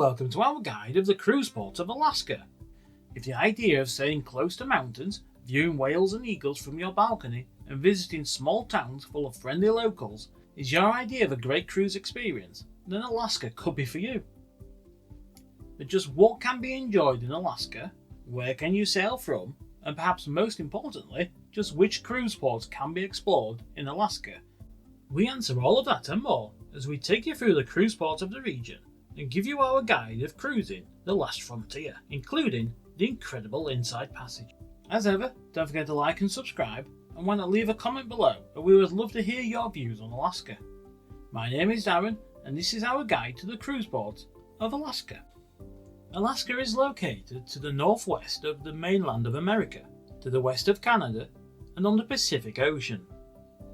welcome to our guide of the cruise port of Alaska. If the idea of staying close to mountains, viewing whales and eagles from your balcony, and visiting small towns full of friendly locals is your idea of a great cruise experience, then Alaska could be for you. But just what can be enjoyed in Alaska, where can you sail from, and perhaps most importantly, just which cruise ports can be explored in Alaska? We answer all of that and more as we take you through the cruise ports of the region and give you our guide of cruising the last frontier, including the incredible Inside Passage. As ever, don't forget to like and subscribe, and why not leave a comment below, and we would love to hear your views on Alaska. My name is Darren, and this is our guide to the cruise ports of Alaska. Alaska is located to the northwest of the mainland of America, to the west of Canada, and on the Pacific Ocean,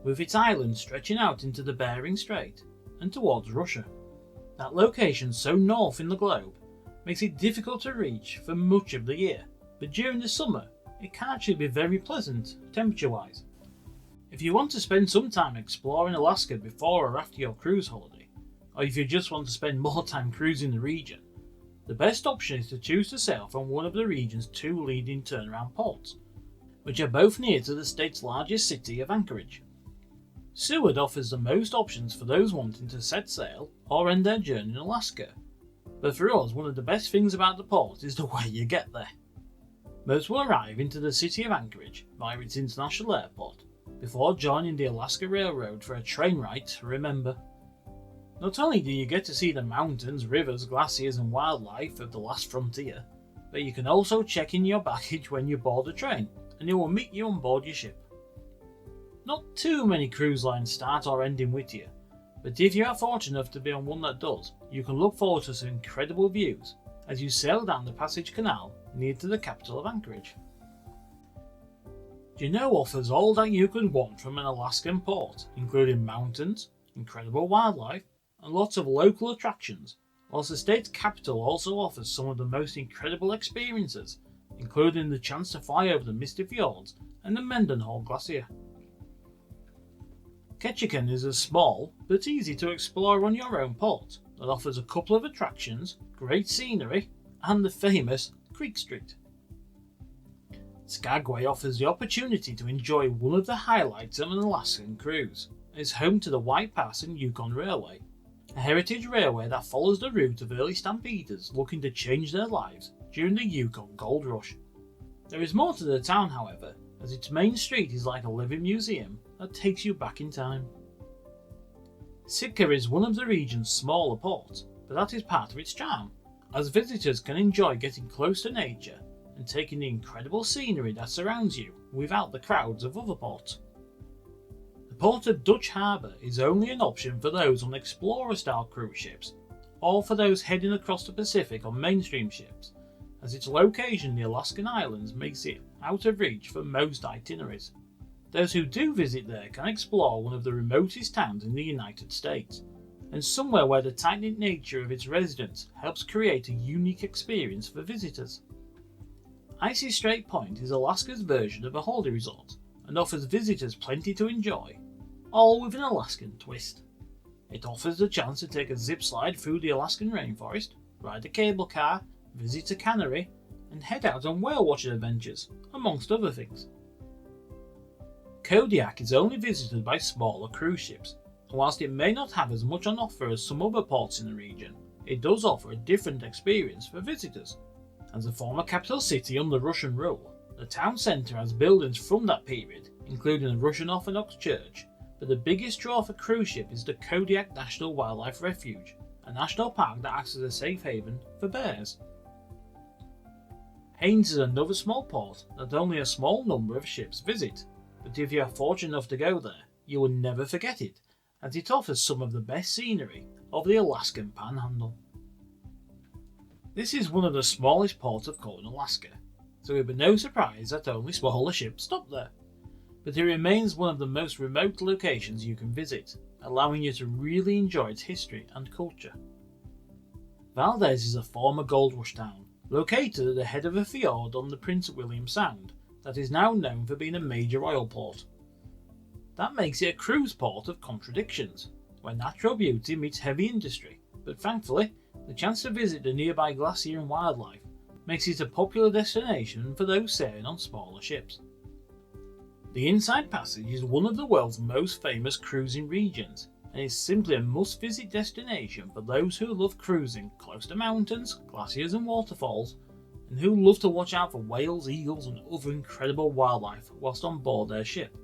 with its islands stretching out into the Bering Strait and towards Russia. That location so north in the globe makes it difficult to reach for much of the year, but during the summer it can actually be very pleasant temperature wise. If you want to spend some time exploring Alaska before or after your cruise holiday, or if you just want to spend more time cruising the region, the best option is to choose to sail from one of the region's two leading turnaround ports, which are both near to the state's largest city of Anchorage. Seward offers the most options for those wanting to set sail or end their journey in Alaska, but for us one of the best things about the port is the way you get there. Most will arrive into the city of Anchorage via its international airport before joining the Alaska Railroad for a train ride to remember. Not only do you get to see the mountains, rivers, glaciers and wildlife of the last frontier, but you can also check in your baggage when you board the train and it will meet you on board your ship. Not too many cruise lines start or end in Whittier, but if you are fortunate enough to be on one that does, you can look forward to some incredible views as you sail down the Passage Canal near to the capital of Anchorage. Juneau offers all that you could want from an Alaskan port, including mountains, incredible wildlife, and lots of local attractions, whilst the state's capital also offers some of the most incredible experiences, including the chance to fly over the misty fjords and the Mendenhall Glacier. Ketchikan is a small but easy to explore on your own port that offers a couple of attractions, great scenery, and the famous Creek Street. Skagway offers the opportunity to enjoy one of the highlights of an Alaskan cruise. It's home to the White Pass and Yukon Railway, a heritage railway that follows the route of early stampeders looking to change their lives during the Yukon Gold Rush. There is more to the town, however, as its main street is like a living museum that takes you back in time. Sitka is one of the region's smaller ports, but that is part of its charm, as visitors can enjoy getting close to nature and taking the incredible scenery that surrounds you without the crowds of other ports. The port of Dutch Harbour is only an option for those on explorer-style cruise ships, or for those heading across the Pacific on mainstream ships, as its location in the Alaskan Islands makes it out of reach for most itineraries. Those who do visit there can explore one of the remotest towns in the United States, and somewhere where the tight-knit nature of its residents helps create a unique experience for visitors. Icy Strait Point is Alaska's version of a holiday resort, and offers visitors plenty to enjoy, all with an Alaskan twist. It offers the chance to take a zip slide through the Alaskan rainforest, ride a cable car, visit a cannery, and head out on whale watching adventures, amongst other things. Kodiak is only visited by smaller cruise ships, and whilst it may not have as much on offer as some other ports in the region, it does offer a different experience for visitors. As a former capital city under Russian rule, the town centre has buildings from that period, including a Russian Orthodox church, but the biggest draw for cruise ship is the Kodiak National Wildlife Refuge, a national park that acts as a safe haven for bears. Haines is another small port that only a small number of ships visit, but if you are fortunate enough to go there, you will never forget it, as it offers some of the best scenery of the Alaskan Panhandle. This is one of the smallest ports of call in Alaska, so it would be no surprise that only smaller ships stop there, but it remains one of the most remote locations you can visit, allowing you to really enjoy its history and culture. Valdez is a former gold rush town, located at the head of a fjord on the Prince William Sound that is now known for being a major oil port. That makes it a cruise port of contradictions, where natural beauty meets heavy industry, but thankfully the chance to visit the nearby glacier and wildlife makes it a popular destination for those sailing on smaller ships. The Inside Passage is one of the world's most famous cruising regions, and is simply a must-visit destination for those who love cruising close to mountains, glaciers and waterfalls, and who love to watch out for whales, eagles and other incredible wildlife whilst on board their ship.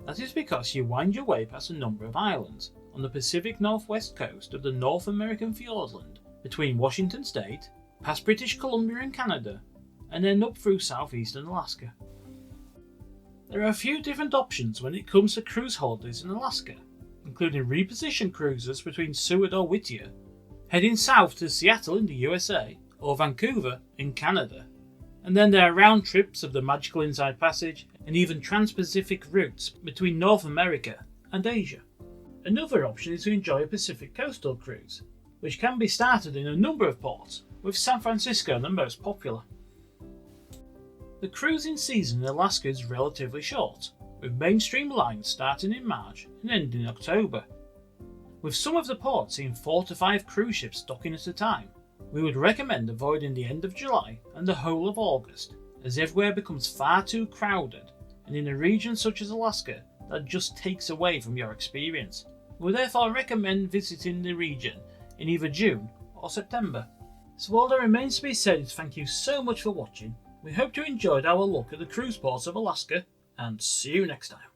That is because you wind your way past a number of islands on the Pacific Northwest coast of the North American Fiordland, between Washington State, past British Columbia and Canada, and then up through southeastern Alaska. There are a few different options when it comes to cruise holidays in Alaska, including reposition cruises between Seward or Whittier, heading south to Seattle in the USA, or Vancouver in Canada, and then there are round trips of the magical Inside Passage and even trans-Pacific routes between North America and Asia. Another option is to enjoy a Pacific coastal cruise, which can be started in a number of ports, with San Francisco the most popular. The cruising season in Alaska is relatively short, with mainstream lines starting in March and ending in October. With some of the ports seeing 4 to 5 cruise ships docking at a time, we would recommend avoiding the end of July and the whole of August, as everywhere becomes far too crowded, and in a region such as Alaska, that just takes away from your experience. We would therefore recommend visiting the region in either June or September. So all that remains to be said is thank you so much for watching. We hope you enjoyed our look at the cruise ports of Alaska, and see you next time.